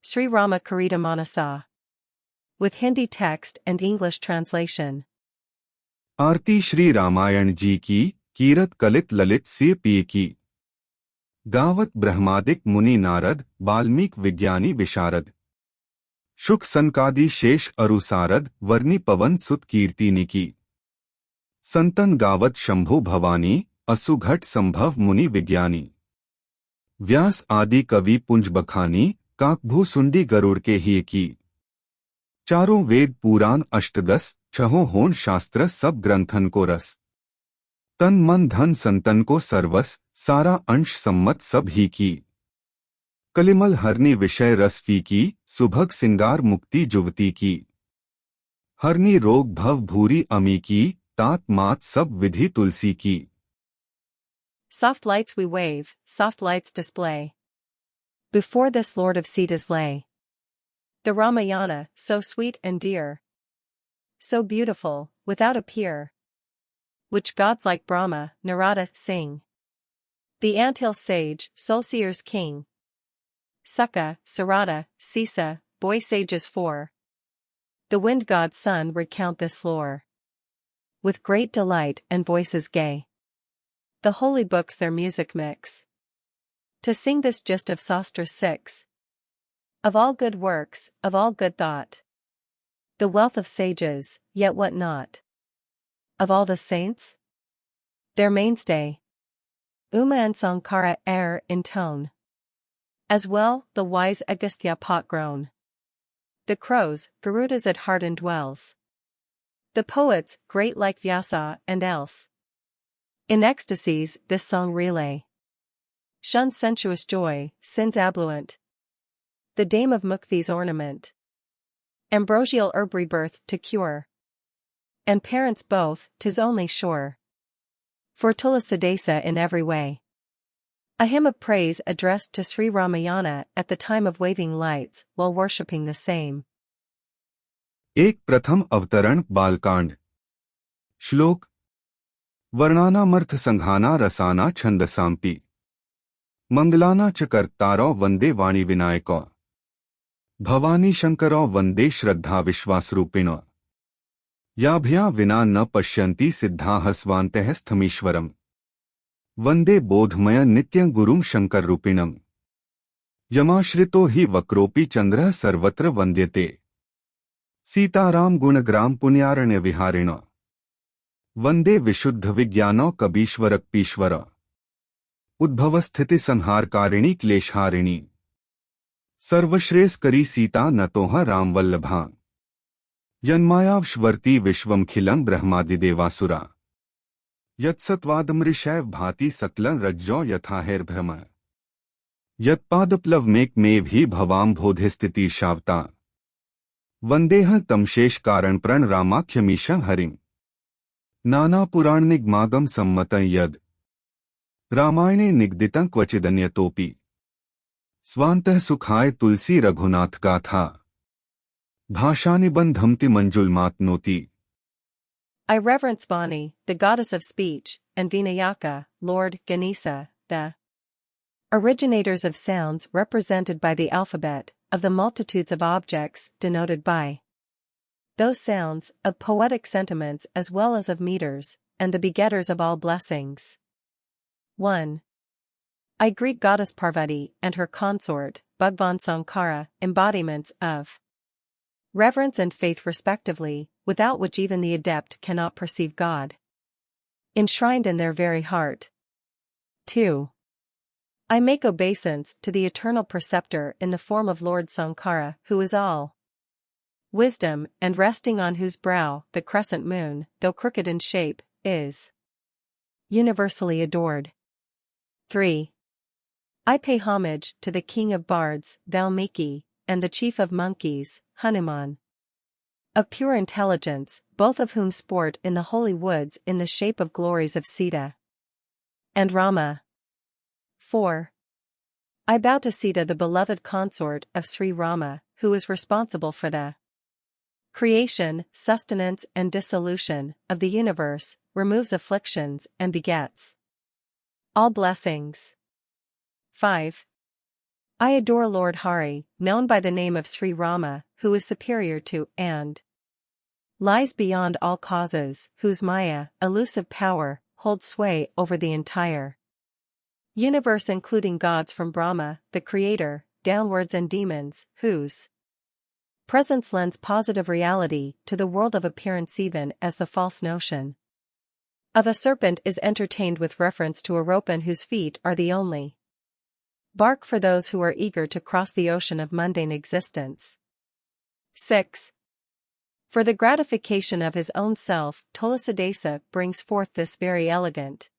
Sri Rama Charita Manasa. With Hindi text and English translation. आरती श्री रामायण जी की कीरत कलित ललित से P की। गावत ब्रह्मादिक मुनि नारद वाल्मीक विज्ञानी विशारद। शुक सनकादि शेष अरुसारद वर्णि पवन सुत कीर्तिनि की। संतन गावत शंभु भवानी असुघट संभव मुनि विज्ञानी। व्यास आदि कवि पुंज बखानी काकभू सुंडी गरुड़ के ही की। चारों वेद पुराण अष्टदश छहों होन शास्त्र सब ग्रंथन को रस। तन मन धन संतन को सर्वस सारा अंश सम्मत सब ही की। कलिमल हरनी विषय रस फी की सुभग सिंगार मुक्ति जुवती की। हरनी रोग भव भूरी अमी की तात मात सब विधि तुलसी की। Soft lights we wave, soft lights display. Before this Lord of Sita's lay. The Ramayana, so sweet and dear. So beautiful, without a peer. Which gods like Brahma, Narada, sing. The anthill sage, soul-seer's king. Sukha, Sarada, Sisa, boy sages four. The wind god's son recount this lore. With great delight and voices gay. The holy books their music mix. To sing this gist of Sastras 6. Of all good works, of all good thought. The wealth of sages, yet what not? Of all the saints? Their mainstay. Uma and Sankara err in tone. As well, the wise Agastya pot grown. The crows, Garudas at heart indwells. The poets, great like Vyasa and else. In ecstasies, this song relay. Shun sensuous joy, sin's abluent. The dame of Mukthi's ornament. Ambrosial herb rebirth to cure. And parents both, 'tis only sure. For Tulasiddasa in every way. A hymn of praise addressed to Sri Ramayana at the time of waving lights while worshipping the same. एक प्रथम अवतरण बालकांड। श्लोक। वर्णानामर्थ संघाना रसाना छंदसांपि। मंगलाना च कर्तारो वंदे वाणी विनायको। भवानी शंकरो वंदे श्रद्धा विश्वासरूपिणो। याभ्या विना न पश्यन्ति सिद्धाः स्वान्तः स्थमीश्वरम्। वंदे बोधमय नित्यं गुरुं शंकररूपिणम्। यमाश्रितो हि वक्रोऽपि चन्द्रः सर्वत्र वन्द्यते। सीताराम गुणग्राम पुण्यारण्य विहारिण। वंदे विशुद्ध विज्ञानो कबीश्वरक्पीश्वर। उद्भवस्थिति संहारकारिणी क्लेशहारिणी। सर्वश्रेयस्करी सीता नतोह रामवल्लभा। यन्मायावश्वर्ति विश्वमखिलं ब्रह्मादिदेवासुरा। यत्सत्वादमृषैव भाति सकलं रज्जो यथाहैर्भ्रम। यत्पादप्लवमेकमेव हि भवाम बोधिस्थिति शावता। वंदेह तमशेष कारण प्रण रामाख्यमीशं हरिम्। नाना पुराणनिगमागम सम्मतं यद। रामायणे निगदितं क्वचिदन्यतोपि। स्वान्तः सुखाय तुलसी रघुनाथ गाथा। भाषानिबन्धमति मंजुलमातनोति। I reverence Vani, the goddess of speech, and Vinayaka, Lord Ganesa, the originators of sounds represented by the alphabet, of the multitudes of objects denoted by those sounds, of poetic sentiments as well as of meters, and the begetters of all blessings. 1. I greet Goddess Parvati and her consort, Bhagwan Sankara, embodiments of reverence and faith respectively, without which even the adept cannot perceive God. Enshrined in their very heart. 2. I make obeisance to the eternal preceptor in the form of Lord Sankara, who is all wisdom, and resting on whose brow the crescent moon, though crooked in shape, is universally adored. 3. I pay homage to the king of bards, Valmiki, and the chief of monkeys, Hanuman. Of pure intelligence, both of whom sport in the holy woods in the shape of glories of Sita and Rama. 4. I bow to Sita, the beloved consort of Sri Rama, who is responsible for the creation, sustenance and dissolution of the universe, removes afflictions and begets all blessings. 5. I adore Lord Hari, known by the name of Sri Rama, who is superior to, and lies beyond all causes, whose Maya, elusive power, holds sway over the entire universe, including gods from Brahma, the creator, downwards, and demons, whose presence lends positive reality to the world of appearance, even as the false notion of a serpent is entertained with reference to a rope, whose feet are the only bark for those who are eager to cross the ocean of mundane existence. 6. For the gratification of his own self, Tulasadesa brings forth this very elegant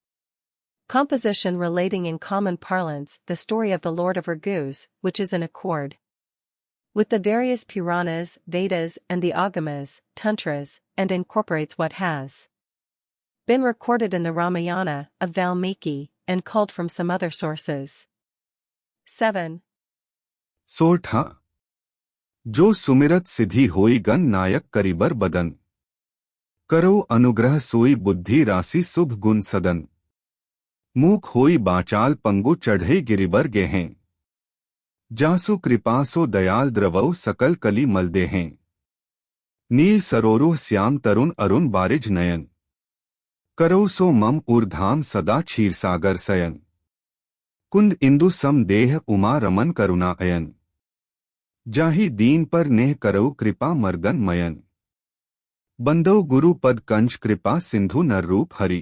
composition, relating in common parlance the story of the Lord of Raghus, which is in accord with the various Puranas, Vedas, and the Agamas, Tantras, and incorporates what has been recorded in the Ramayana of Valmiki, and culled from some other sources. 7. सोठा जो सुमिरत सिद्धि होई गण नायक करीबर बदन करो अनुग्रह सोई बुद्धि राशि शुभ गुण सदन मूक होई बाचाल पंगु चढ़े गिरिबर गेहें जासु कृपा सो दयाल द्रवौ सकल कली मलदे हैं नील सरोरुह श्याम तरुण अरुण बारिज नयन करो सो मम ऊर्धाम सदा क्षीरसागर सयन कुंद इंदु सम देह उमा रमन करुणा अयन जाहि दीन पर नेह करो कृपा मर्दन मयन बंदो गुरु पद कंज कृपा सिंधु नर रूप हरि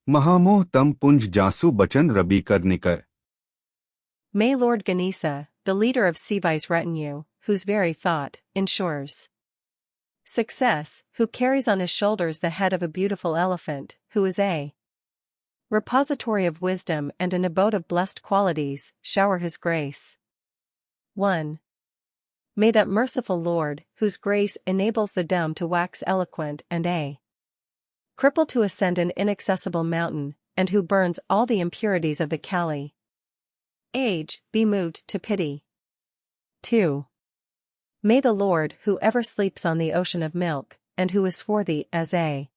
महामोह तम पुंज जासु बचन रबी कर निकर. May Lord Ganesha, the leader of Sivai's retinue, whose very thought ensures success, who carries on his shoulders the head of a beautiful elephant, who is a repository of wisdom and an abode of blessed qualities, shower his grace. 1. May that merciful Lord, whose grace enables the dumb to wax eloquent and a cripple to ascend an inaccessible mountain, and who burns all the impurities of the Kali age, be moved to pity. 2. May the Lord, who ever sleeps on the ocean of milk, and who is swarthy as a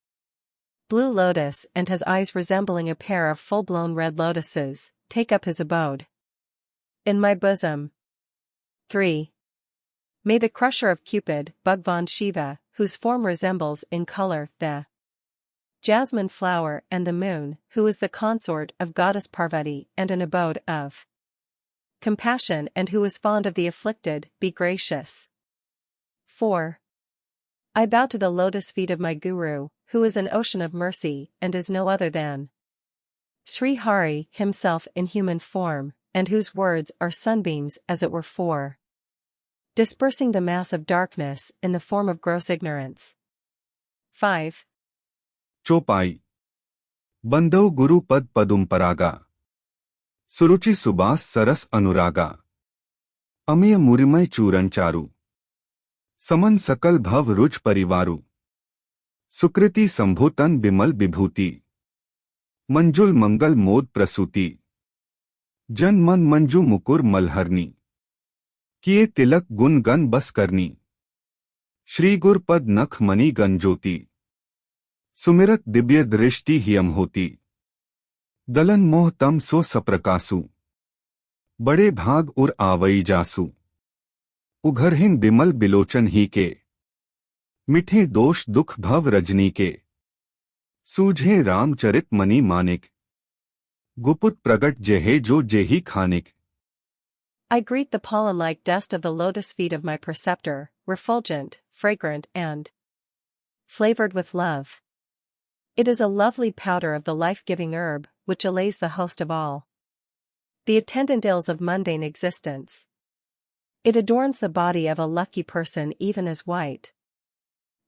blue lotus and has eyes resembling a pair of full-blown red lotuses, take up his abode in my bosom. 3. May the crusher of Cupid, Bhagwan Shiva, whose form resembles in color the jasmine flower and the moon, who is the consort of goddess Parvati and an abode of compassion and who is fond of the afflicted, be gracious. 4. I bow to the lotus feet of my Guru, who is an ocean of mercy and is no other than Sri Hari himself in human form, and whose words are sunbeams as it were for dispersing the mass of darkness in the form of gross ignorance. 5. चौपाई बंदो गुरु पद पदुम परागा सुरुचि सुबास सरस अनुरागा अमिय मुरिमय चूरन चारु समन सकल भव रुच परिवारु सुकृति संभूतन बिमल विभूति मंजुल मंगल मोद प्रसूति जन मन मंजू मुकुर मलहरनी किए तिलक गुण गन बस करनी श्री गुर पद नख मणि गन ज्योति सुमिरत दिव्य दृष्टि हियम होती दलन मोह तम सो सप्रकासु बड़े भाग उर आवई जासु उघरहिन बिमल बिलोचन ही के मिठे दोष दुख भव रजनी के सूझे रामचरित मनी मानिक गुपुत प्रगट जेहे जो जेही खानिक. I greet the pollen-like dust of the lotus feet of my preceptor, refulgent, fragrant and flavored with love. It is a lovely powder of the life-giving herb, which allays the host of all the attendant ills of mundane existence. It adorns the body of a lucky person even as white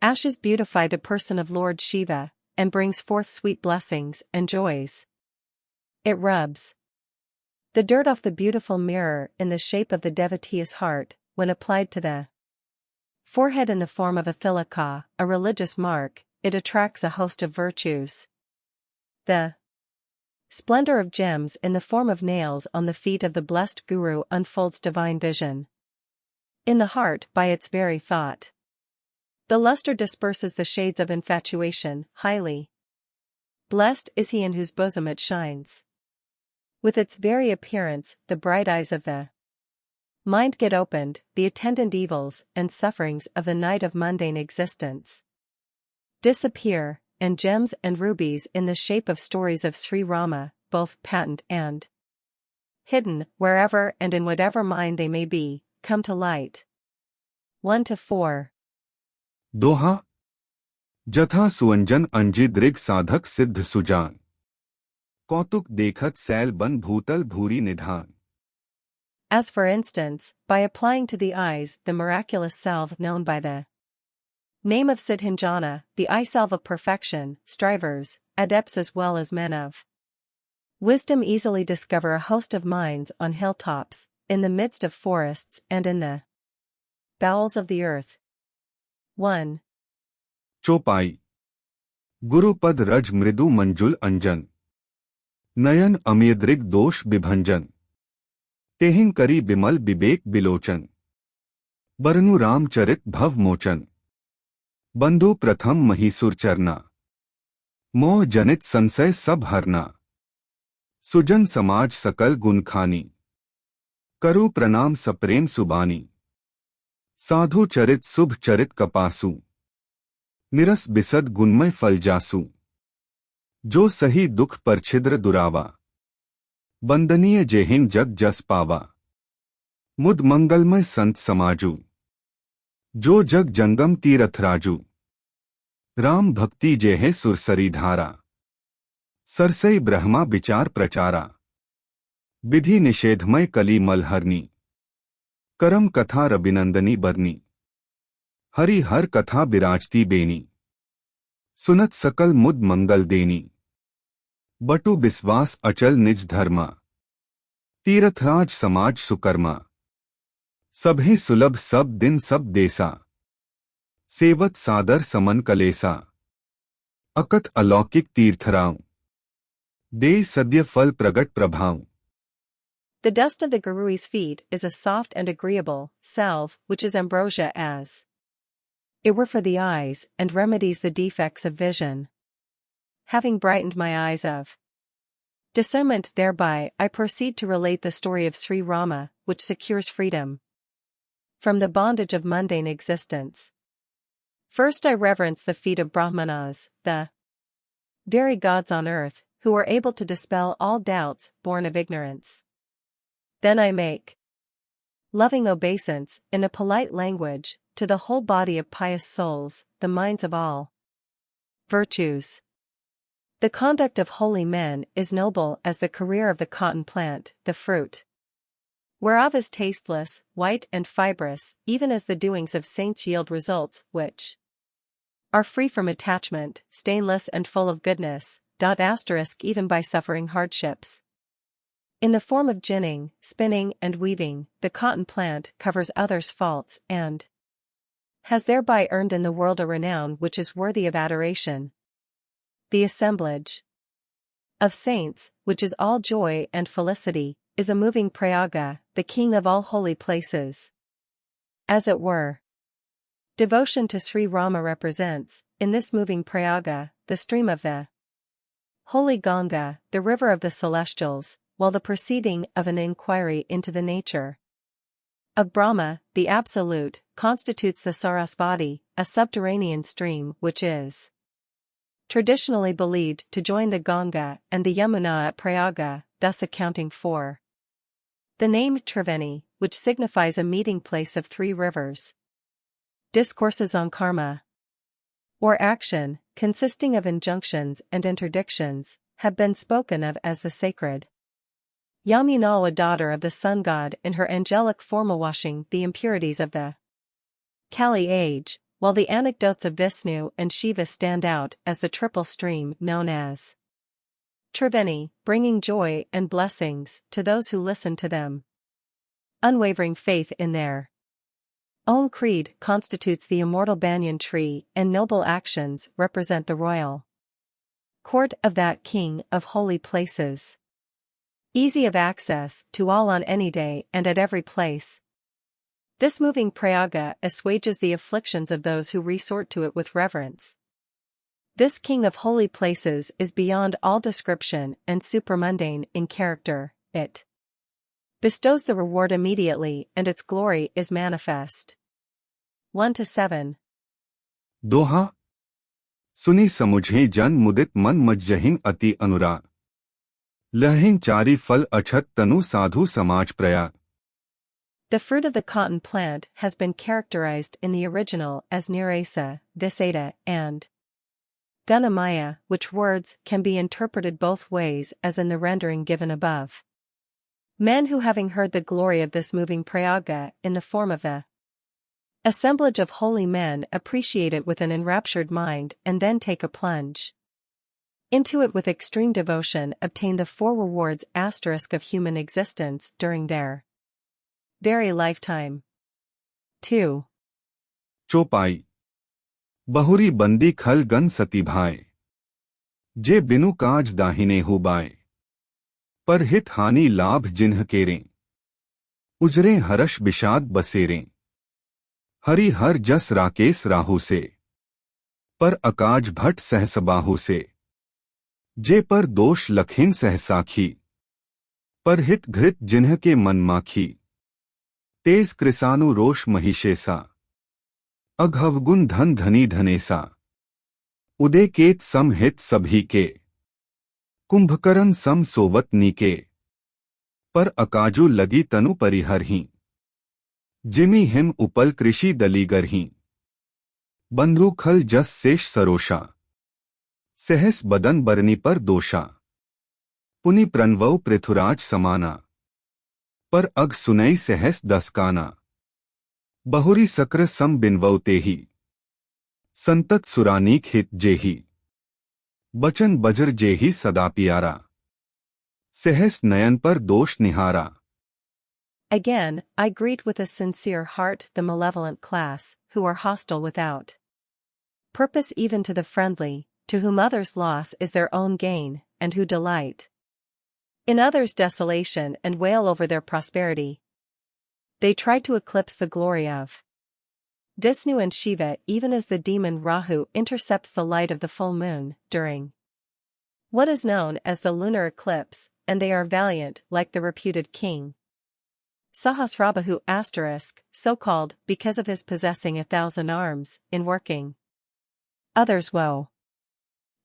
ashes beautify the person of Lord Shiva, and brings forth sweet blessings and joys. It rubs the dirt off the beautiful mirror in the shape of the devotee's heart, when applied to the forehead in the form of a thilaka, a religious mark. It attracts a host of virtues. The splendor of gems in the form of nails on the feet of the blessed Guru unfolds divine vision in the heart by its very thought. The luster disperses the shades of infatuation. Highly blessed is he in whose bosom it shines. With its very appearance, the bright eyes of the Mind get opened, the attendant evils and sufferings of the night of mundane existence disappear, and gems and rubies in the shape of stories of Sri Rama, both patent and hidden, wherever and in whatever mind they may be, come to light. 1-4. दोहा जथा सुअंजन अंजी दृग साधक सिद्ध सुजान कौतुक देखत cell बन भूतल भूरी निधान. As for instance, by applying to the eyes the miraculous salve known by the name of Siddhanjana, the eye salve of perfection, strivers, adepts as well as men of wisdom easily discover a host of minds on hilltops, in the midst of forests and in the bowels of the earth. 1. चौपाई गुरुपद रज मृदु मंजुल अंजन नयन अमियदृग दोष विभंजन तेहिं करी बिमल विवेक बिलोचन बरनु रामचरित भव मोचन बंधु प्रथम महीसुर चरना मोह जनित संशय सब हरना सुजन समाज सकल गुण खानी करु प्रणाम सप्रेम सुबानी साधु चरित शुभ चरित कपासु निरस बिसद गुणमय फल जासु जो सही दुख पर छिद्र दुरावा बंदनीय जेहिन जग जस पावा मुद मंगलमय संत समाजु जो जग जंगम तीरथ राजू राम भक्ति जेहे सुरसरी धारा सरसई ब्रह्मा विचार प्रचारा विधि निषेधमय कली मलहरनी करम कथा रबिनंदनी बरनी हरि हर कथा बिराजती बेनी सुनत सकल मुद मंगल देनी बटु विश्वास अचल निज धर्मा तीर्थराज समाज सुकर्मा सभी सुलभ सब दिन सब देसा सेवत सादर समन कलेसा अकथ अलौकिक तीर्थराव दे सद्य फल प्रगट प्रभाव. The dust of the Guru's feet is a soft and agreeable salve, which is ambrosia as it were for the eyes, and remedies the defects of vision. Having brightened my eyes of discernment thereby, I proceed to relate the story of Sri Rama, which secures freedom from the bondage of mundane existence. First I reverence the feet of Brahmanas, the very gods on earth, who are able to dispel all doubts born of ignorance. Then I make loving obeisance, in a polite language, to the whole body of pious souls, the minds of all virtues. The conduct of holy men is noble as the career of the cotton plant, the fruit whereof is tasteless, white and fibrous, even as the doings of saints yield results which are free from attachment, stainless and full of goodness, even by suffering hardships. In the form of ginning, spinning and weaving, the cotton plant covers others' faults and has thereby earned in the world a renown which is worthy of adoration. The assemblage of saints, which is all joy and felicity, is a moving prayaga, the king of all holy places. As it were, devotion to Sri Rama represents, in this moving prayaga, the stream of the holy Ganga, the river of the celestials, while the proceeding of an inquiry into the nature of Brahma, the Absolute, constitutes the Sarasvati, a subterranean stream which is traditionally believed to join the Ganga and the Yamuna at Prayaga, thus accounting for the name Triveni, which signifies a meeting place of three rivers. Discourses on karma, or action, consisting of injunctions and interdictions, have been spoken of as the sacred Yamuna, a daughter of the sun god, in her angelic form washing the impurities of the Kali age, while the anecdotes of Vishnu and Shiva stand out as the triple stream known as Triveni, bringing joy and blessings to those who listen to them. Unwavering faith in their own creed constitutes the immortal banyan tree, and noble actions represent the royal court of that king of holy places. Easy of access to all on any day and at every place. This moving prayaga assuages the afflictions of those who resort to it with reverence. This king of holy places is beyond all description and supramundane in character. It bestows the reward immediately and its glory is manifest. 1-7. दोहा सुनी समुझे जन मुदित मन मज्जहिन अति अनुराग लहिन चारी फल अछत तनु साधु समाज Prayag. The fruit of the cotton plant has been characterized in the original as nirasa, visada, and gunamaya, which words can be interpreted both ways as in the rendering given above. Men who, having heard the glory of this moving prayaga in the form of the assemblage of holy men, appreciate it with an enraptured mind and then take a plunge into it with extreme devotion, obtain the 4 rewards * of human existence during their very lifetime. 2. चौपाई बहुरी बंदी खल gun सती भाए जे बिनु काज दाहिने हो बाए पर हित हानि लाभ जिन्ह केरें उजरे हर्ष विषाद बसेरें हरि हर जस राकेश राहु से पर अकाज भट सहस बाहु से जे पर दोष लखिन सहसाखी पर हित घृत जिन्ह के मन माखी तेज कृसानु रोष महिषेसा अघवगुण धन धनी धनेसा उदय केत सम हित सभी के कुंभकरण सम सोवत नीके पर अकाजु लगी तनु परिहरहीं जिमी हिम उपल कृषि दलीगरहीं बंधु खल जस शेष सरोषा सहस बदन बरनी पर दोषा पुनि प्रणवौ पृथुराज समाना पर अग सुनई सहस दसकाना बहुरी सक्र सम बिनवौ तेही संतत सुरानीक हित जेही बचन बजर जेही सदा पियारा सहस नयन पर दोष निहारा. Again, I greet with a sincere heart the malevolent class, who are hostile without purpose even to the friendly, to whom others' loss is their own gain, and who delight in others' desolation and wail over their prosperity. They try to eclipse the glory of Vishnu and Shiva, even as the demon Rahu intercepts the light of the full moon during what is known as the lunar eclipse, and they are valiant like the reputed king Sahasrabahu *, so called because of his possessing 1,000 arms, in working others' woe.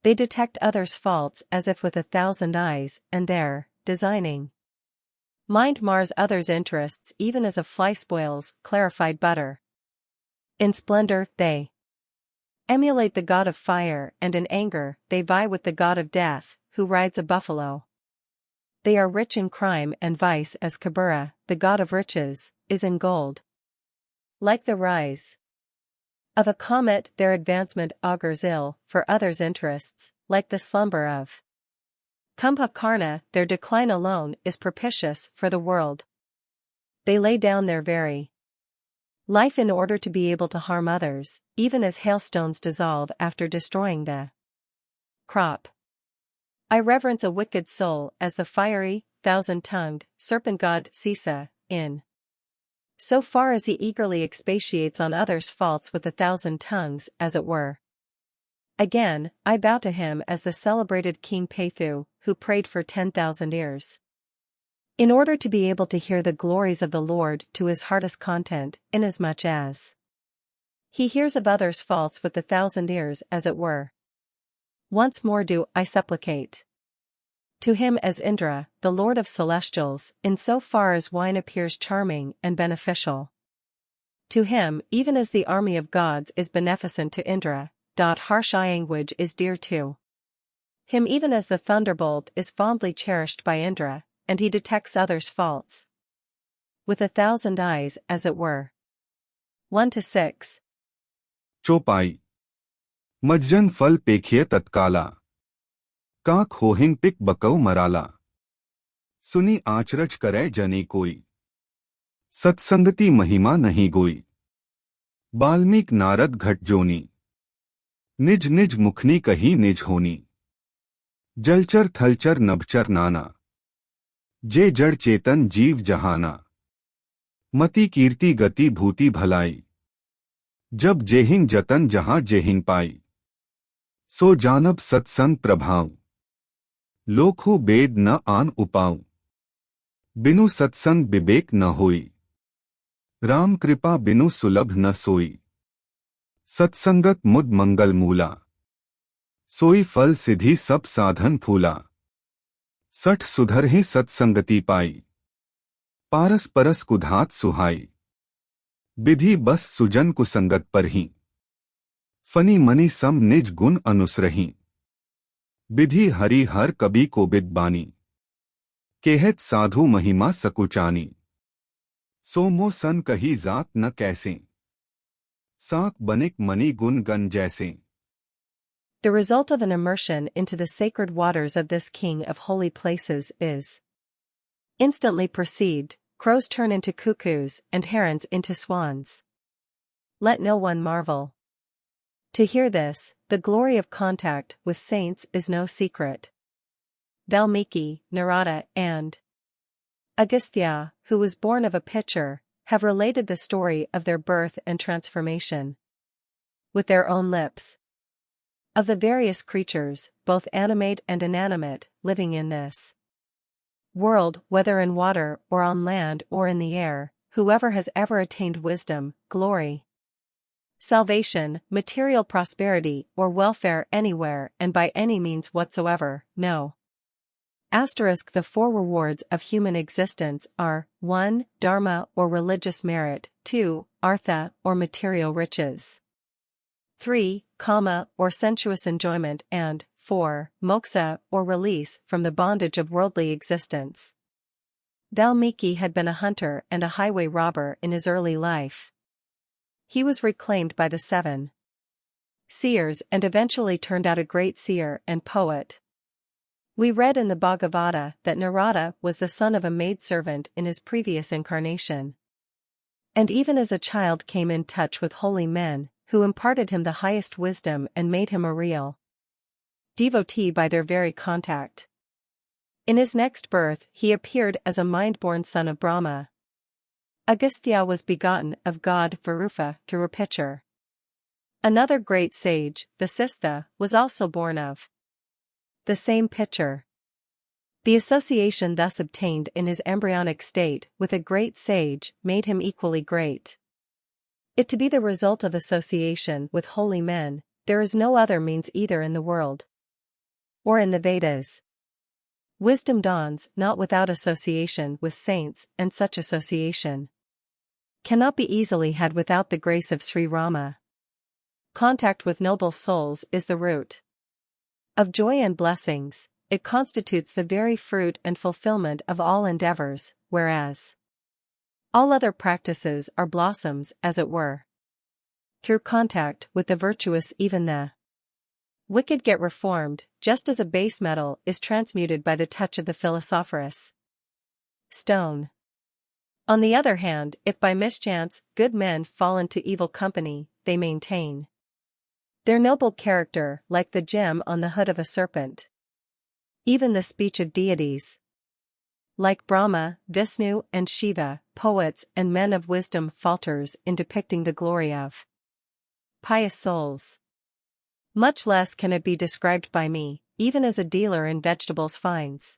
They detect others' faults as if with 1,000 eyes, and their designing mind mars others' interests even as a fly spoils clarified butter. In splendor, they emulate the god of fire, and in anger, they vie with the god of death, who rides a buffalo. They are rich in crime and vice as Kabura, the god of riches, is in gold. Like the rise of a comet, their advancement augurs ill for others' interests, like the slumber of Kumbhakarna, their decline alone is propitious for the world. They lay down their very life in order to be able to harm others, even as hailstones dissolve after destroying the crop. I reverence a wicked soul as the fiery, 1,000-tongued, serpent god Sisa, in so far as he eagerly expatiates on others' faults with 1,000 tongues, as it were. Again, I bow to him as the celebrated King Pathu, who prayed for 10,000 ears, in order to be able to hear the glories of the Lord to his heart's content, inasmuch as he hears of others' faults with 1,000 ears, as it were. Once more do I supplicate to him as Indra, the Lord of Celestials, in so far as wine appears charming and beneficial to him, even as the army of gods is beneficent to Indra. Harsh language is dear to him, even as the thunderbolt is fondly cherished by Indra, and he detects others' faults with 1,000 eyes, as it were. 1-6. चौपाई मज्जन फल पेखिए तत्काला काक होहिन pick बकौ Marala सुनी आचरज करे जने कोई सत्संगति महिमा नहीं गोई बाल्मीक नारद घट जोनी निज निज मुखनी कही निज होनी जलचर थलचर नभचर नाना जे जड़ चेतन जीव जहाना मति कीर्ति गति भूति भलाई जब जेहिन जतन जहां जेहिन पाई सो जानब सत्संग प्रभाव लोखु बेद न आन उपाऊ बिनु सत्संग विवेक न होई, राम कृपा बिनु सुलभ न सोई। सत्संगत मुद मंगल मूला, सोई फल सिद्धि सब साधन फूला। सठ सुधरहि सत्संगति पाई, पारस परस कुधात सुहाई। विधि बस सुजन कुसंगत पर ही, फनी मनि सम निज गुण अनुसरही। विधि हरि हर कबि कोबिद बानी, केहत साधु महिमा सकुचानी। सोमो सन कही जात न कैसे, साक बनिक मनि गुण गन जैसे। The result of an immersion into the sacred waters of this king of holy places is instantly perceived. Crows turn into cuckoos and herons into swans. Let no one marvel. To hear this, the glory of contact with saints is no secret. Valmiki, Narada, and Agastya, who was born of a pitcher, have related the story of their birth and transformation with their own lips. Of the various creatures, both animate and inanimate, living in this world, whether in water or on land or in the air, whoever has ever attained wisdom, glory, salvation, material prosperity, or welfare anywhere and by any means whatsoever, no. The 4 rewards of human existence are 1. Dharma or religious merit, 2. Artha or material riches, 3. Kama or sensuous enjoyment, and 4. Moksha or release from the bondage of worldly existence. Valmiki had been a hunter and a highway robber in his early life. He was reclaimed by the 7 seers and eventually turned out a great seer and poet. We read in the Bhagavata that Narada was the son of a maidservant in his previous incarnation, and even as a child came in touch with holy men, who imparted him the highest wisdom and made him a real devotee by their very contact. In his next birth he appeared as a mind-born son of Brahma. Agastya was begotten of god Varufa through a pitcher. Another great sage, Vasistha, was also born of the same pitcher. The association thus obtained in his embryonic state with a great sage made him equally great. It to be the result of association with holy men, there is no other means either in the world or in the Vedas. Wisdom dawns not without association with saints, and such association cannot be easily had without the grace of Sri Rama. Contact with noble souls is the root of joy and blessings. It constitutes the very fruit and fulfillment of all endeavors, whereas all other practices are blossoms, as it were. Through contact with the virtuous even the wicked get reformed, just as a base metal is transmuted by the touch of the philosopherous stone. On the other hand, if by mischance good men fall into evil company, they maintain their noble character like the gem on the hood of a serpent. Even the speech of deities like Brahma, Vishnu and Shiva, poets and men of wisdom, falters in depicting the glory of pious souls. Much less can it be described by me, even as a dealer in vegetables finds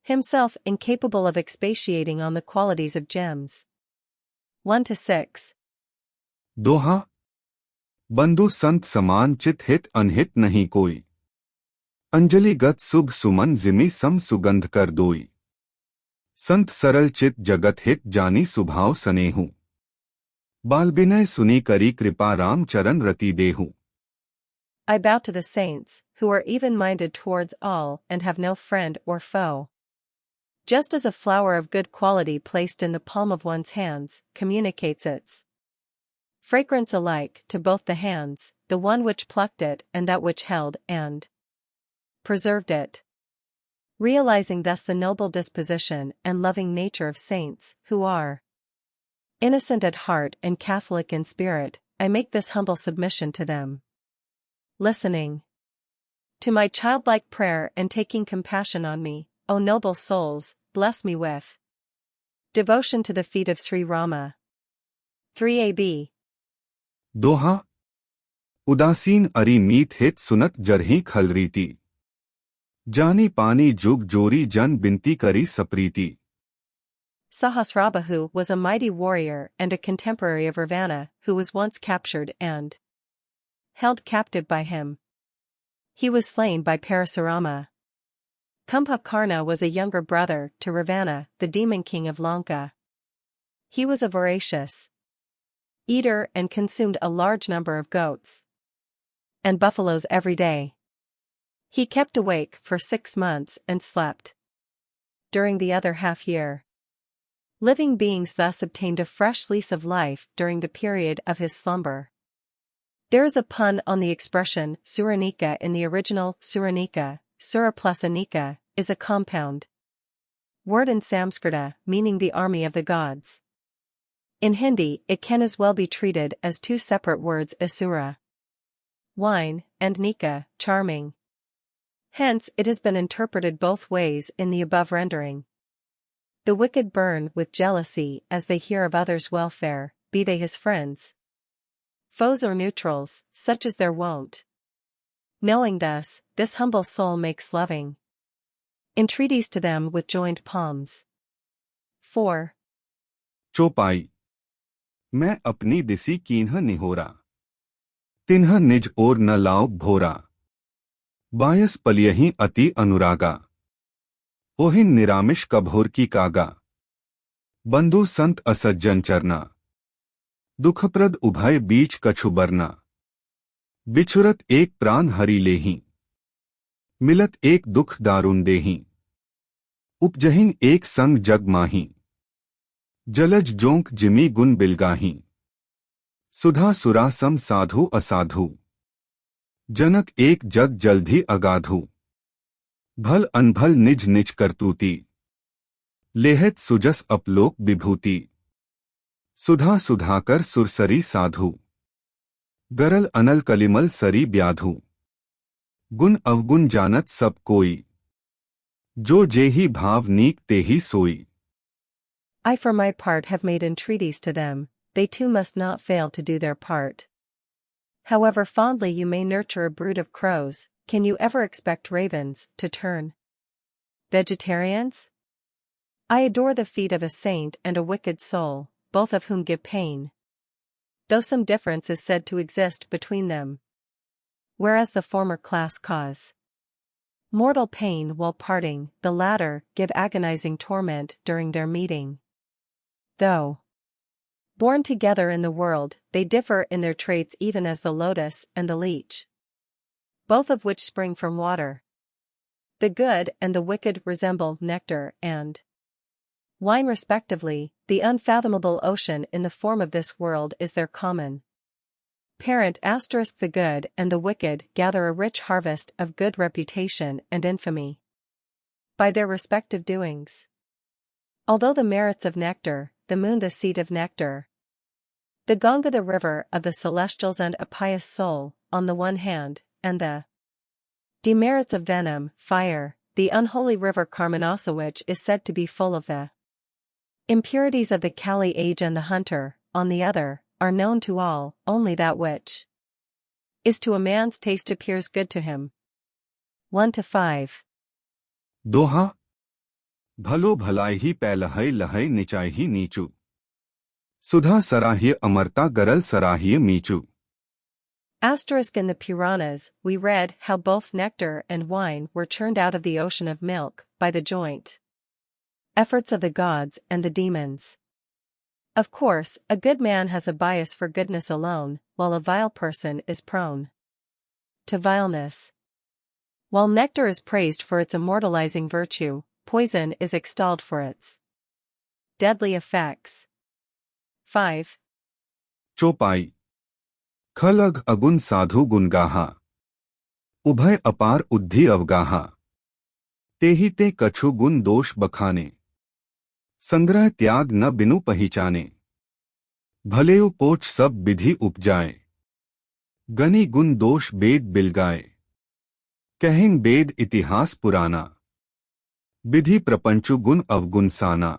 himself incapable of expatiating on the qualities of gems. 1-6. दोहा, बंधु संत समान चित हित अनहित नहीं कोई, अंजलि गत शुभ सुमन जिमि सम सुगंध कर दोई। संत सरल चित जगत हित जानी सुभाव सनेहु, बाल बिनय सुनी करी कृपा राम चरण रति देहु। I bow to the saints, who are even-minded towards all and have no friend or foe. Just as a flower of good quality placed in the palm of one's hands communicates its fragrance alike to both the hands, the one which plucked it and that which held and preserved it. Realizing thus the noble disposition and loving nature of saints, who are innocent at heart and Catholic in spirit, I make this humble submission to them. Listening to my childlike prayer and taking compassion on me, O noble souls, bless me with devotion to the feet of Sri Rama. 3ab. दोहा, उदासीन अरि मीत हित सुनत जरहि खलरीति, जानी पानी जुग जोरी जन बिनती करी सप्रीति। Sahasrabahu was a mighty warrior and a contemporary of Ravana who was once captured and held captive by him. He was slain by Parasurama. Kumbhakarna was a younger brother to Ravana, the demon king of Lanka. He was a voracious eater and consumed a large number of goats and buffaloes every day. He kept awake for 6 months and slept during the other half-year. Living beings thus obtained a fresh lease of life during the period of his slumber. There is a pun on the expression Suranika in the original Suranika. Sura plus Anika is a compound word in Sanskrita meaning the army of the gods. In Hindi, it can as well be treated as 2 separate words Asura, wine, and Nika, charming. Hence, it has been interpreted both ways in the above rendering. The wicked burn with jealousy as they hear of others' welfare, be they his friends, foes or neutrals, such is their wont. Knowing thus, this humble soul makes loving entreaties to them with joined palms. 4. चौपाई। मैं अपनी दिसी कीन्ह निहोरा, तिन्ह निज ओर न लाओ भोरा, बायस पलियहि अति अनुरागा, ओहिन निरामिष कभोर की कागा, बंधु संत असज्जन चरना, दुखप्रद उभय बीच कछु बरना, बिछुरत एक प्राण हरि लेहि, मिलत एक दुख दारुण देहि, उपजहिं एक संग जग माही, जलज जोंक जिमी गुण बिलगाही, सुधा सुरा सम साधु असाधु, जनक एक जग जलधि अगाधु, भल अनभल निज निज करतूती, लेहत सुजस अपलोक विभूति, सुधा सुधाकर सुरसरी साधु, गरल अनल कलिमल सरी ब्याधु, गुण अवगुण जानत सब कोई, जो जेहि भाव नीक तेहि सोई. I for my part have made entreaties to them, they too must not fail to do their part. However fondly you may nurture a brood of crows, can you ever expect ravens to turn vegetarians? I adore the feet of a saint and a wicked soul, both of whom give pain, though some difference is said to exist between them, whereas the former class cause mortal pain while parting, the latter give agonizing torment during their meeting. Though born together in the world, they differ in their traits even as the lotus and the leech, both of which spring from water. The good and the wicked resemble nectar and wine respectively. The unfathomable ocean in the form of this world is their common parent. The good and the wicked gather a rich harvest of good reputation and infamy by their respective doings. Although the merits of nectar, the moon the seat of nectar, the Ganga the river of the celestials and a pious soul, on the one hand, and the demerits of venom, fire, the unholy river Karmanasa which is said to be full of the impurities of the Kali age and the hunter, on the other, are known to all. Only that which is to a man's taste appears good to him. 1-5. दोहा भलो भलाई ही पैलहै लहै निचाई ही नीचू, सुधा सराह्य अमरता गरल सराह्य मीचू. In the Puranas, we read how both nectar and wine were churned out of the ocean of milk by the joint efforts of the gods and the demons. Of course, a good man has a bias for goodness alone, while a vile person is prone to vileness. While nectar is praised for its immortalizing virtue, poison is extolled for its deadly effects. 5. चौपाई खलग अगुन साधु गुनगाहा, उभय अपार उद्धि अवगाहा, तेहि ते कछु गुण दोष बखाने, संग्रह त्याग न बिनु पहिचाने, भलेउ पोच सब विधि उपजाए, गनि गुण दोष वेद बिलगाए, कहिन वेद इतिहास पुराना, विधि प्रपंचु गुण अवगुण साना,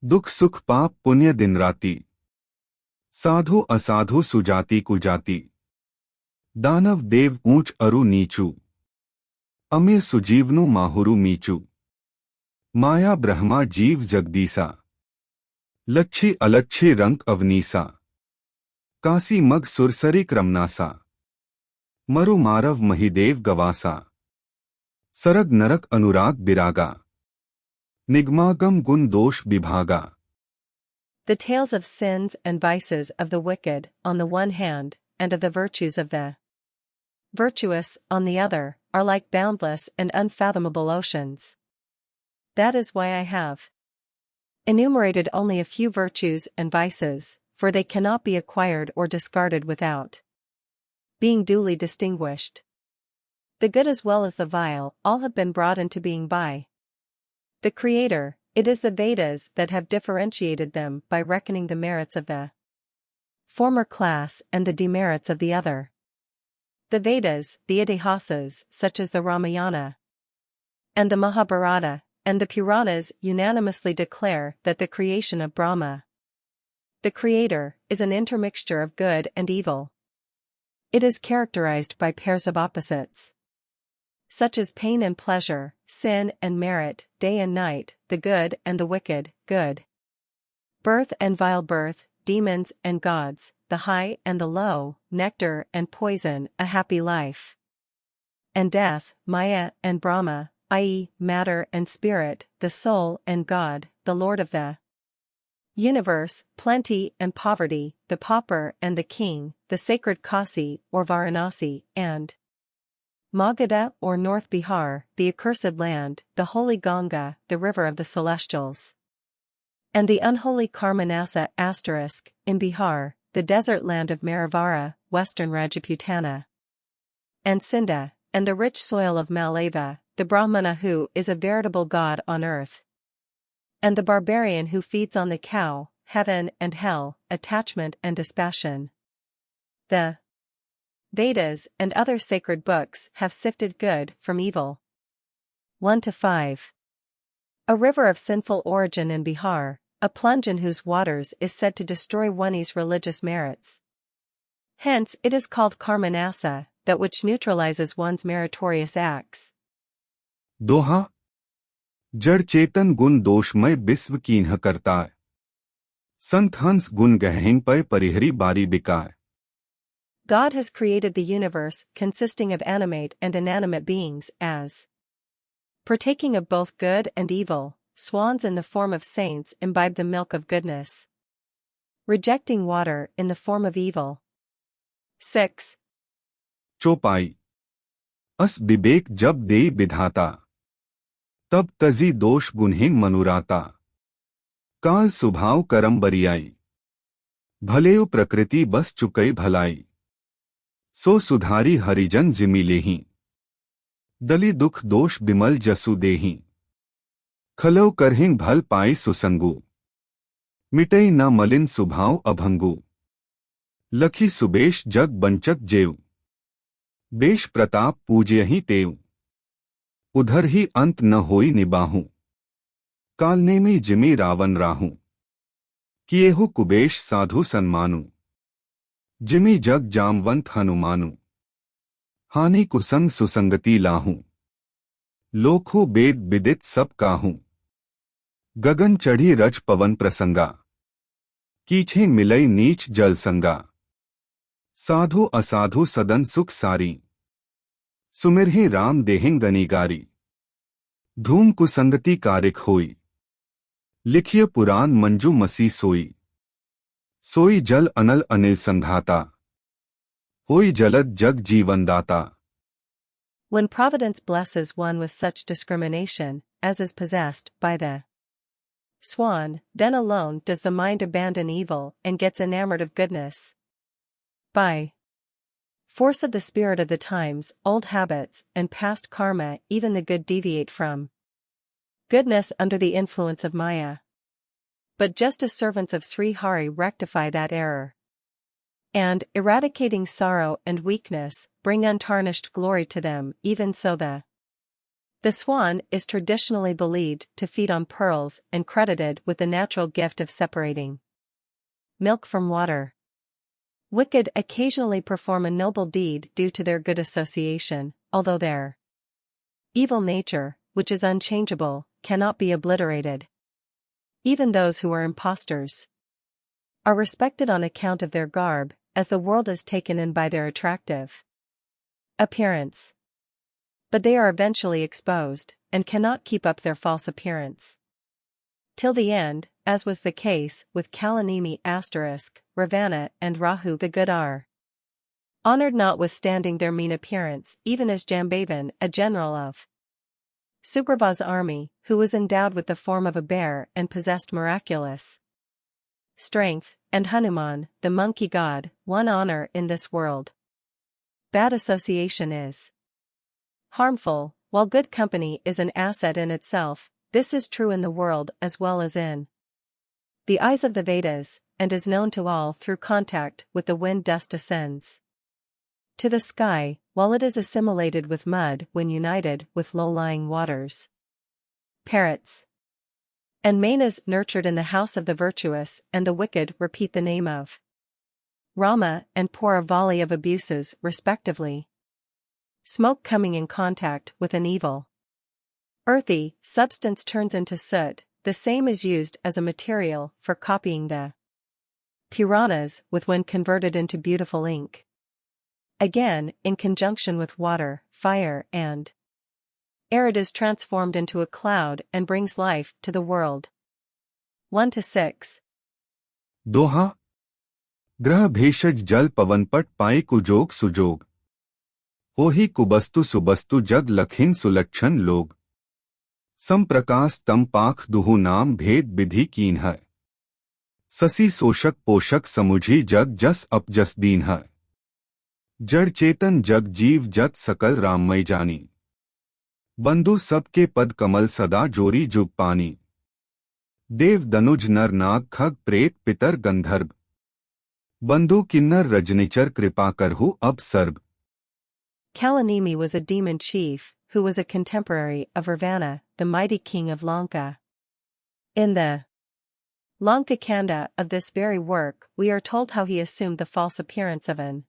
दुख सुख पाप पुण्य दिन राति, साधु असाधु सुजाति कुजाति, दानव देव ऊंच अरु नीचू, अमे सुजीवनु माहुरु मीचू, माया ब्रह्मा जीव जगदीसा लच्छी अलच्छी रंक अवनीसा कासी मग सुरसरिक रमनासा मरु मारव महिदेव गवासा सरग नरक अनुराग बिरागा निगमागम गुण दोष विभागा. The tales of sins and vices of the wicked on the one hand, and of the virtues of the virtuous on the other, are like boundless and unfathomable oceans. That is why I have enumerated only a few virtues and vices, for they cannot be acquired or discarded without being duly distinguished. The good as well as the vile, all have been brought into being by the Creator. It is the Vedas that have differentiated them by reckoning the merits of the former class and the demerits of the other. The Vedas, the Itihasas, such as the Ramayana and the Mahabharata, and the Puranas unanimously declare that the creation of Brahma, the Creator, is an intermixture of good and evil. It is characterized by pairs of opposites, such as pain and pleasure, sin and merit, day and night, the good and the wicked, good, birth and vile birth, demons and gods, the high and the low, nectar and poison, a happy life, and death, Maya and Brahma, i.e., matter and spirit, the soul and God, the Lord of the universe, plenty and poverty, the pauper and the king, the sacred Kasi or Varanasi, and Magadha or North Bihar, the accursed land, the holy Ganga, the river of the celestials, and the unholy Karmanasa * in Bihar, the desert land of Maravara, western Rajputana, and Sindha, and the rich soil of Malava, the Brahmana who is a veritable god on earth, and the barbarian who feeds on the cow, heaven and hell, attachment and dispassion. The Vedas and other sacred books have sifted good from evil. 1-5. A river of sinful origin in Bihar, a plunge in whose waters is said to destroy one's religious merits. Hence it is called Karmanasa, that which neutralizes one's meritorious acts. दोहा जड़ चेतन गुण दोषमय विश्व कीन्ह करता संत हंस गुण गहन पय परिहरी बारी बिकार. God has created the universe consisting of animate and inanimate beings as partaking of both good and evil. Swans in the form of saints imbibe the milk of goodness, rejecting water in the form of evil. 6. चौपाई अस विवेक जब दे विधाता तब तजी दोष गुणहीन मनुराता काल सुभाव करम बरियाई भलेउ प्रकृति बस चुकई भलाई सो सुधारी हरिजन जिमी लेही दली दुख दोष बिमल जसु देही खलो करहिन भल पाई सुसंगु मिटई न मलिन सुभाव अभंगु लखी सुबेश जग बंचक जेव बेश प्रताप पूज्यहि तेव उधर ही अंत न होई निबाहू कालने में जिमी रावण राहू किएहु कुबेश साधु सन्मानु जिमी जग जामवंत हनुमानु हानि कुसंग सुसंगति लाहू लोखु वेद विदित सब काहू गगन चढ़ी रज पवन प्रसंगा कीछे मिलई नीच जल संगा साधु असाधु सदन सुख सारी सुमिरहि राम देहिं गनीगारी धूम कुसंगति कारिक होई लिखिय पुराण मंजू मसी सोई सोई जल अनल अनिल संघाता होई जलद जग जीवनदाता. When providence blesses one with such discrimination, as is possessed by the swan, then alone does the mind abandon evil and gets enamored of goodness. By force of the spirit of the times, old habits, and past karma, even the good deviate from goodness under the influence of Maya. But just as servants of Sri Hari rectify that error, and, eradicating sorrow and weakness, bring untarnished glory to them, even so the swan is traditionally believed to feed on pearls and credited with the natural gift of separating milk from water. Wicked occasionally perform a noble deed due to their good association, although their evil nature, which is unchangeable, cannot be obliterated. Even those who are impostors are respected on account of their garb, as the world is taken in by their attractive appearance. But they are eventually exposed, and cannot keep up their false appearance till the end, as was the case with Kalanimi Ravana and Rahu the good are honored notwithstanding their mean appearance, even as Jambavan, a general of Sugrava's army, who was endowed with the form of a bear and possessed miraculous strength, and Hanuman, the monkey god, won honor in this world. Bad association is harmful, while good company is an asset in itself. This is true in the world as well as in the eyes of the Vedas, and is known to all through contact with the wind. Dust ascends to the sky, while it is assimilated with mud when united with low-lying waters. Parrots and maynas nurtured in the house of the virtuous and the wicked repeat the name of Rama and pour a volley of abuses respectively. Smoke coming in contact with an evil earthy substance turns into soot. The same is used as a material for copying the Puranas with when converted into beautiful ink. Again, in conjunction with water, fire and air, it is transformed into a cloud and brings life to the world. 1-6. दोहा ग्रह भेषज जल पवनपट पाए कुजोग सुजोग होही कुबस्तु सुबस्तु जग लखिन सुलक्षण लोग संप्रकाश तम पाख दुहु नाम भेद विधि कीन है ससी सोशक पोषक समुझी जग जस अपजस दीन है जड़ चेतन जग जीव जत सकल राममय जानी बंधु सबके पद कमल सदा जोरी जुग पानी देव दनुज नर नाग खग प्रेत पितर गंधर्व बंधु किन्नर रजनिचर कृपा करहु अब सर्व. Kalanimi was a demon chief, who was a contemporary of Ravana, the mighty king of Lanka. In the Balakanda of this very work, we are told how he assumed the false appearance of an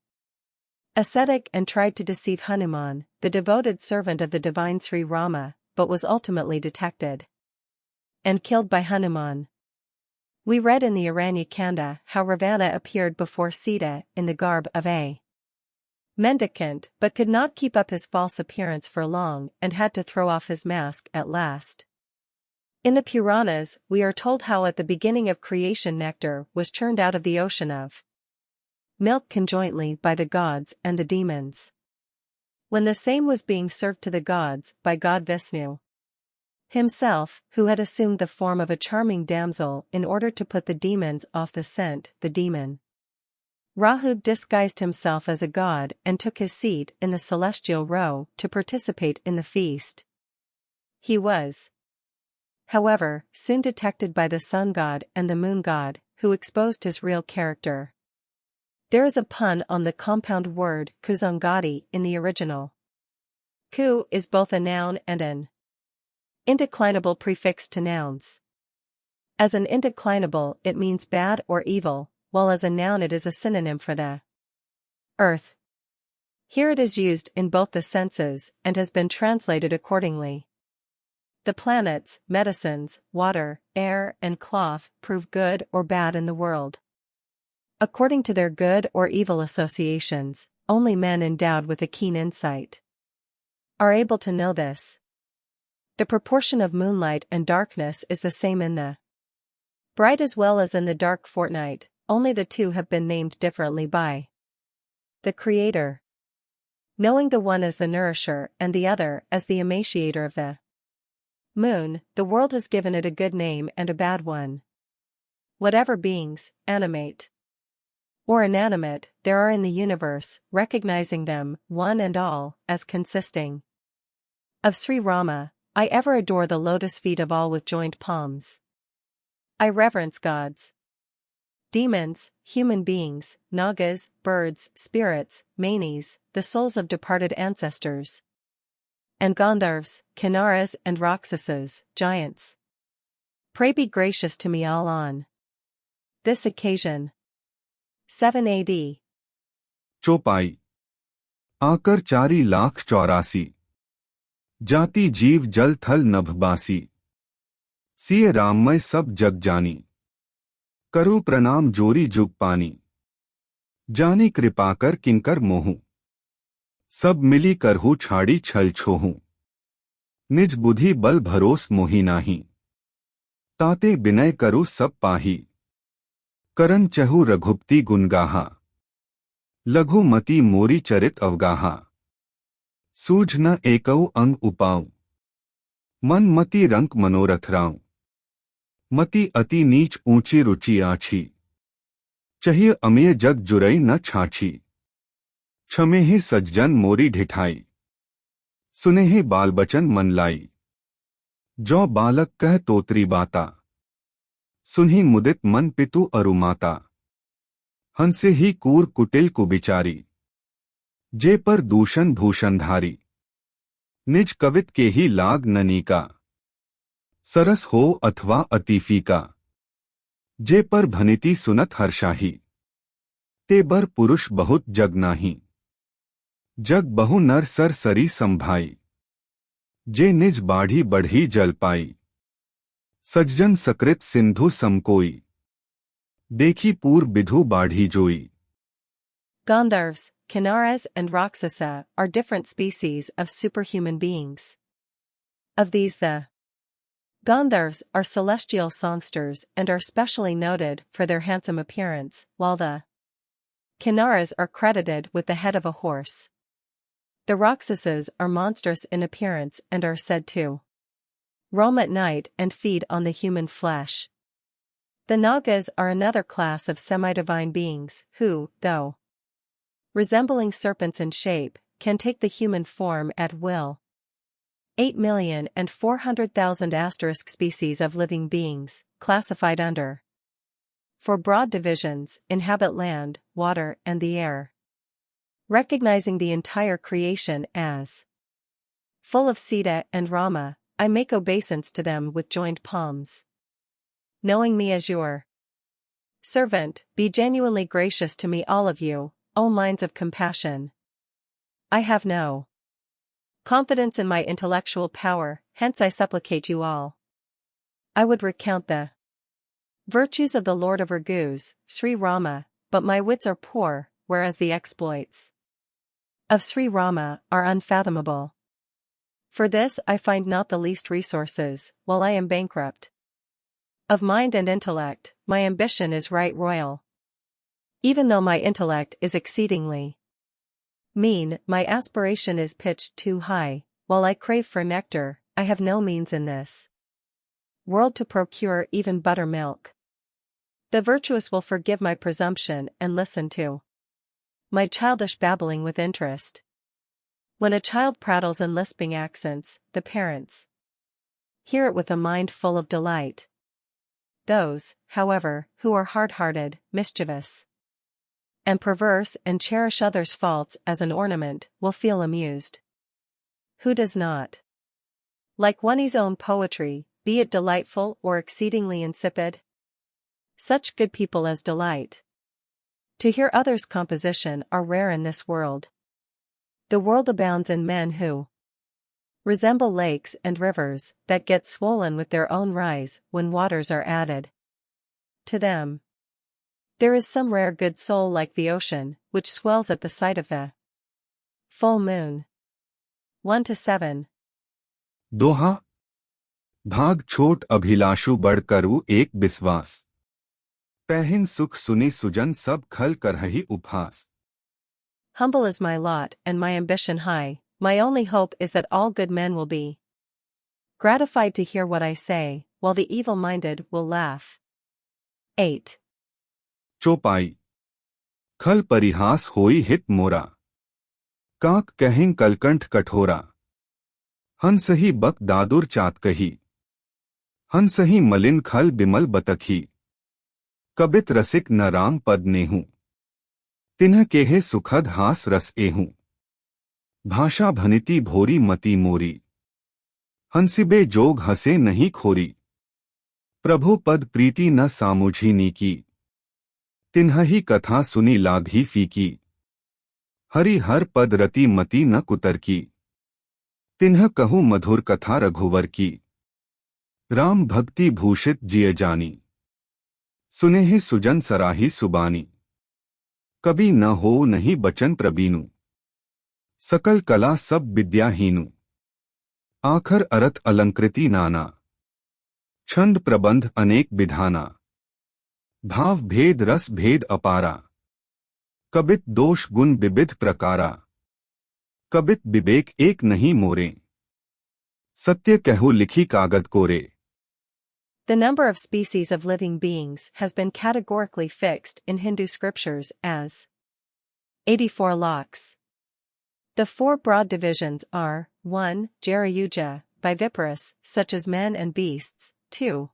ascetic and tried to deceive Hanuman, the devoted servant of the divine Sri Rama, but was ultimately detected and killed by Hanuman. We read in the Kanda how Ravana appeared before Sita in the garb of a mendicant, but could not keep up his false appearance for long and had to throw off his mask at last. In the Puranas, we are told how at the beginning of creation nectar was churned out of the ocean of milk conjointly by the gods and the demons. When the same was being served to the gods by God Vishnu himself, who had assumed the form of a charming damsel in order to put the demons off the scent, the demon Rahu disguised himself as a god and took his seat in the celestial row to participate in the feast. He was, however, soon detected by the sun god and the moon god, who exposed his real character. There is a pun on the compound word kuzangati in the original. Ku is both a noun and an indeclinable prefix to nouns. As an indeclinable, it means bad or evil, while as a noun it is a synonym for the earth. Here it is used in both the senses and has been translated accordingly. The planets, medicines, water, air, and cloth prove good or bad in the world according to their good or evil associations. Only men endowed with a keen insight are able to know this. The proportion of moonlight and darkness is the same in the bright as well as in the dark fortnight, only the two have been named differently by the Creator, knowing the one as the nourisher and the other as the emaciator of the moon. The world has given it a good name and a bad one. Whatever beings, animate or inanimate, there are in the universe, recognizing them, one and all, as consisting of Sri Rama, I ever adore the lotus feet of all with joined palms. I reverence gods, demons, human beings, nagas, birds, spirits, manis, the souls of departed ancestors, and Gandharvas, Kinnaras and Rakshasas, giants. Pray be gracious to me all on this occasion. 7 AD. चौपाई आकर 4 लाख 84 जाति जीव जल थल नभबासी सिय राममय सब जग जानी, करू प्रणाम जोरी जुग पानी। जानी कृपा कर किंकर मोहू, सब मिली करहू छाड़ी छल छोहू। निज बुद्धि बल भरोस मोहि नाही, ताते बिनय करु सब पाही। करन चहु रघुपति गुनगाहा, लघुमति मोरी चरित अवगाहा। सूझ न एकौ अंग उपाऊं, मन मति रंक मनोरथ राऊं। मति अति नीच ऊंची रुचि आछी, चहिय अमेय जग जुरई न छाछी। क्षमे ही सज्जन मोरी ढिठाई, सुने ही बाल बचन मन लाई। जो बालक कह तोतरी बाता, सुनहि मुदित मन पितु अरुमाता। हंसे ही कूर कुटिल कुबिचारी, जे पर दूषण भूषणधारी। निज कवित के ही लाग ननीका, सरस हो अथवा अतिफीका। जे पर भनिति सुनत हर्षाही, ते बर पुरुष बहुत जग नाही। जग बहु नर सर सरी संभाई, जे निज बाढ़ी बढ़ी जल पाई। सज्जन सकृत सिंधु समकोई, देखी पूर बिधु बाढ़ी जोई। Gandharvas, Kinnaras and Rakshasa are different species of superhuman beings. Of these the Gandharvas are celestial songsters and are specially noted for their handsome appearance, while the Kinnaras are credited with the head of a horse. The Rakshasas are monstrous in appearance and are said to roam at night and feed on the human flesh. The Nagas are another class of semi-divine beings who, though resembling serpents in shape, can take the human form at will. 8,400,000 species of living beings, classified under 4 broad divisions, inhabit land, water and the air. Recognizing the entire creation as full of Sita and Rama, I make obeisance to them with joined palms. Knowing me as your servant, be genuinely gracious to me all of you, O minds of compassion. I have no confidence in my intellectual power, hence I supplicate you all. I would recount the virtues of the Lord of Raghus, Sri Rama, but my wits are poor, whereas the exploits of Sri Rama are unfathomable. For this I find not the least resources, while I am bankrupt of mind and intellect. My ambition is right royal. Even though my intellect is exceedingly mean, my aspiration is pitched too high. While I crave for nectar, I have no means in this world to procure even buttermilk. The virtuous will forgive my presumption and listen to my childish babbling with interest. When a child prattles in lisping accents, the parents hear it with a mind full of delight. Those, however, who are hard-hearted, mischievous, and perverse and cherish others' faults as an ornament, will feel amused. Who does not like one's own poetry, be it delightful or exceedingly insipid? Such good people as delight to hear others' composition are rare in this world. The world abounds in men who resemble lakes and rivers that get swollen with their own rise when waters are added to them. There is some rare good soul like the ocean, which swells at the sight of the full moon. 1-7. दोहा भाग छोट अभिलाषु बढ़ करू एक विश्वास। पहन सुख सुनी सुजन सब खल करहि उपहास। Humble is my lot and my ambition high, my only hope is that all good men will be gratified to hear what I say, while the evil-minded will laugh. 8. चौपाई खल परिहास होई हित मोरा, काक कहें कलकंठ कठोरा। हंसही बक दादुर चात कही, हंसही मलिन खल बिमल बतखी। कबित रसिक न राम पद नेहू, तिन्ह केहे सुखद हास रस एहू। भाषा भनिति भोरी मति मोरी, हंसिबे जोग हसे नहीं खोरी। प्रभु पद प्रीति न सामुझी नीकी, तिन्ह ही कथा सुनी लागी फीकी। हरि हर पद रति मति न कुतर की, तिन्ह कहू मधुर कथा रघुवर की। राम भक्ति भूषित जिय जानी, सुनेहि सुजन सराही सुबानी। कभी न हो नहीं बचन प्रबीनु, सकल कला सब विद्याहीनु। आखर अर्थ अलंकृति नाना, छंद प्रबंध अनेक विधाना। भाव भेद रस भेद अपारा, कबित दोष गुण विविध प्रकारा। कबित विवेक एक नहीं मोरे, सत्य कहु लिखी कागद कोरे। The number of species of living beings has been categorically fixed in Hindu scriptures as 84 lakhs. The four broad divisions are 1. Jarayuja, viviparous, such as men and beasts, 2.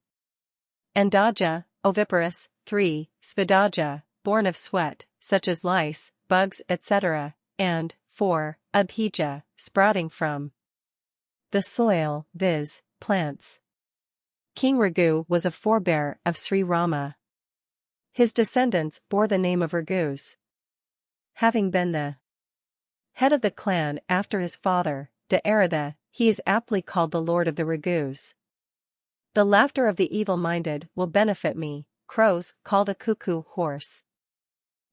Andaja, oviparous, 3. Svidaja, born of sweat, such as lice, bugs, etc., and 4. Abhija, sprouting from the soil, viz., plants. King Raghu was a forebear of Sri Rama. His descendants bore the name of Raghus. Having been the head of the clan after his father, Daratha, he is aptly called the Lord of the Raghus. The laughter of the evil-minded will benefit me, crows call the cuckoo horse.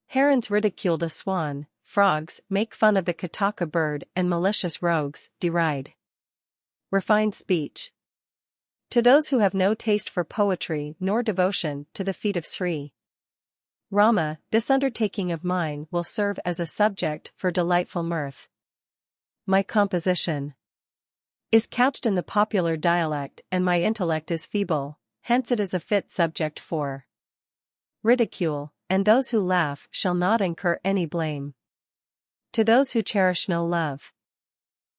Herons ridicule the swan, frogs make fun of the katha bird, and malicious rogues deride refined speech. To those who have no taste for poetry nor devotion to the feet of Sri Rama, this undertaking of mine will serve as a subject for delightful mirth. My composition is couched in the popular dialect and my intellect is feeble, hence it is a fit subject for ridicule, and those who laugh shall not incur any blame. To those who cherish no love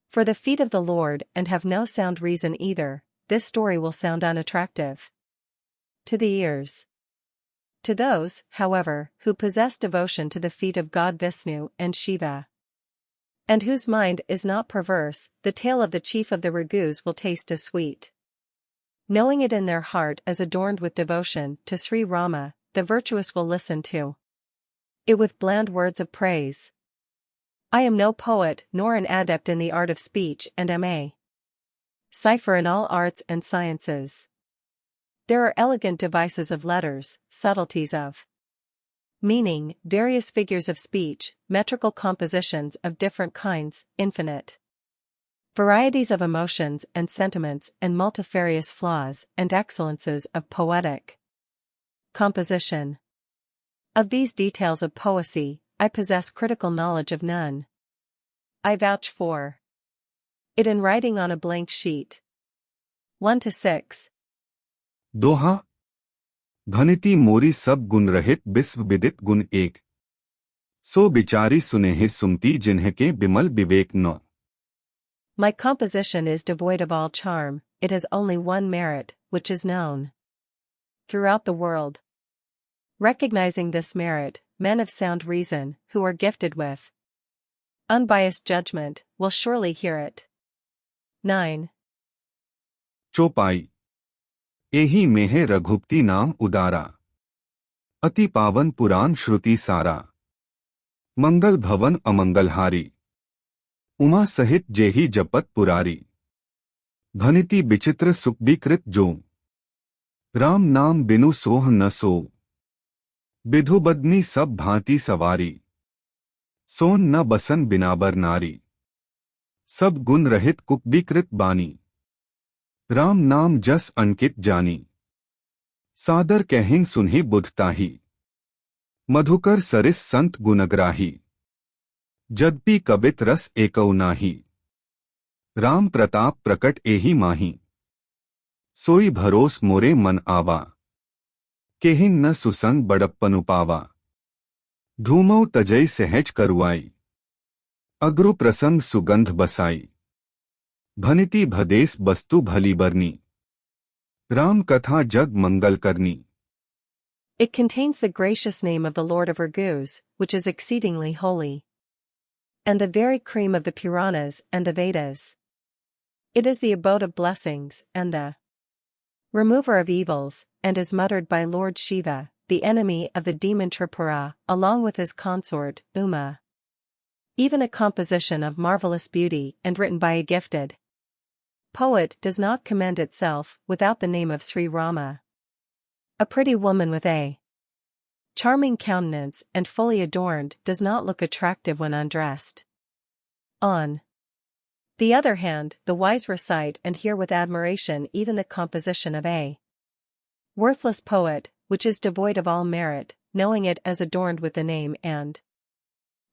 for the feet of the Lord and have no sound reason either, this story will sound unattractive to the ears. To those, however, who possess devotion to the feet of God Vishnu and Shiva, and whose mind is not perverse, the tale of the chief of the Raghus will taste as sweet. Knowing it in their heart as adorned with devotion to Sri Rama, the virtuous will listen to it with bland words of praise. I am no poet nor an adept in the art of speech and am a cipher in all arts and sciences. There are elegant devices of letters, subtleties of meaning, various figures of speech, metrical compositions of different kinds, infinite varieties of emotions and sentiments, and multifarious flaws and excellences of poetic composition. Of these details of poesy, I possess critical knowledge of none. I vouch for it in writing on a blank sheet. 1-6. दोहा। भनिति मोरी सब गुण रहित विश्व विदित गुण एक, सो बिचारी सुनेहि सुमति जिन्हके बिमल विवेक न। My composition is devoid of all charm, it has only one merit, which is known throughout the world. Recognizing this merit, men of sound reason, who are gifted with unbiased judgment, will surely hear it. 9. चौपाई। एही में है रघुपति नाम उदारा, अति पावन पुराण श्रुति सारा। मंगल भवन अमंगलहारी, उमा सहित जेहि जपत पुरारी। भनिति विचित्र सुख विकृत जो, राम नाम बिनु सोह न सो। विधु बदनी सब भांति सवारी, सोन न बसन बिनाबर नारी। सब गुण रहित कुविकृत बानी, राम नाम जस अनकित जानी। सादर कहिं सुनहि बुधताही, मधुकर सरिस संत गुणग्राही। जद्पि कबित रस एकौ नाही, राम प्रताप प्रकट एहि माही। सोई भरोस मोरे मन आवा, केहिं न सुसंग बड़प्पनु पावा। धूमौ तजै सहज करुआई, अग्रु प्रसंग सुगंध बसाई। भनिति भदेस बस्तु भली बरनी, राम कथा जग मंगल करनी। It contains the gracious name of the Lord of Raghus, which is exceedingly holy, and the very cream of the Puranas and the Vedas. It is the abode of blessings, and the remover of evils, and is muttered by Lord Shiva, the enemy of the demon Tripura, along with his consort, Uma. Even a composition of marvelous beauty and written by a gifted Poet does not commend itself without the name of Sri Rama. A pretty woman with a charming countenance and fully adorned does not look attractive when undressed. On the other hand, the wise recite and hear with admiration even the composition of a worthless poet, which is devoid of all merit, knowing it as adorned with the name and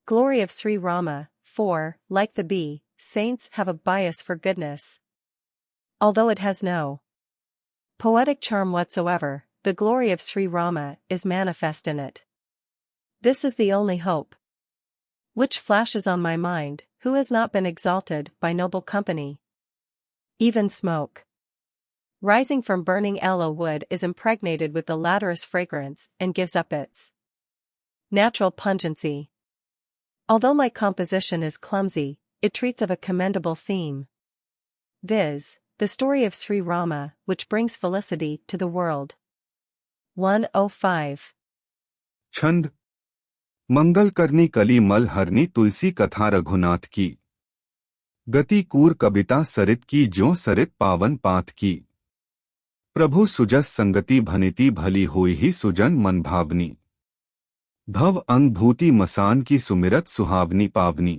glory of Sri Rama, for, like the bee, saints have a bias for goodness. Although it has no poetic charm whatsoever, the glory of Sri Rama is manifest in it. This is the only hope which flashes on my mind, who has not been exalted by noble company. Even smoke rising from burning aloe wood is impregnated with the latter's fragrance and gives up its natural pungency. Although my composition is clumsy, it treats of a commendable theme, viz., the story of Sri Rama, which brings felicity to the world. 105. छंद मंगल करनी कली मल हरनी तुलसी कथा रघुनाथ की गति कूर कविता सरित की ज्यों सरित पावन पाथ की प्रभु सुजस संगति भनिति भली हुई ही सुजन मन भावनी भव अंग भूति मसान की सुमिरत सुहावनी पावनी.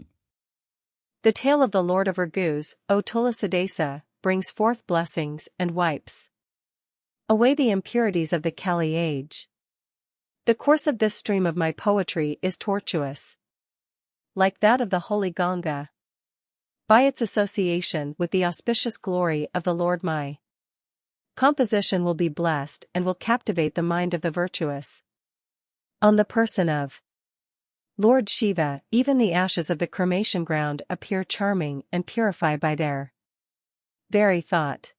The tale of the Lord of Raghu's, O Tulsidaisa, brings forth blessings and wipes away the impurities of the Kali age. The course of this stream of my poetry is tortuous, like that of the holy Ganga. By its association with the auspicious glory of the Lord, my composition will be blessed and will captivate the mind of the virtuous. On the person of Lord Shiva, even the ashes of the cremation ground appear charming and purify by their very thought.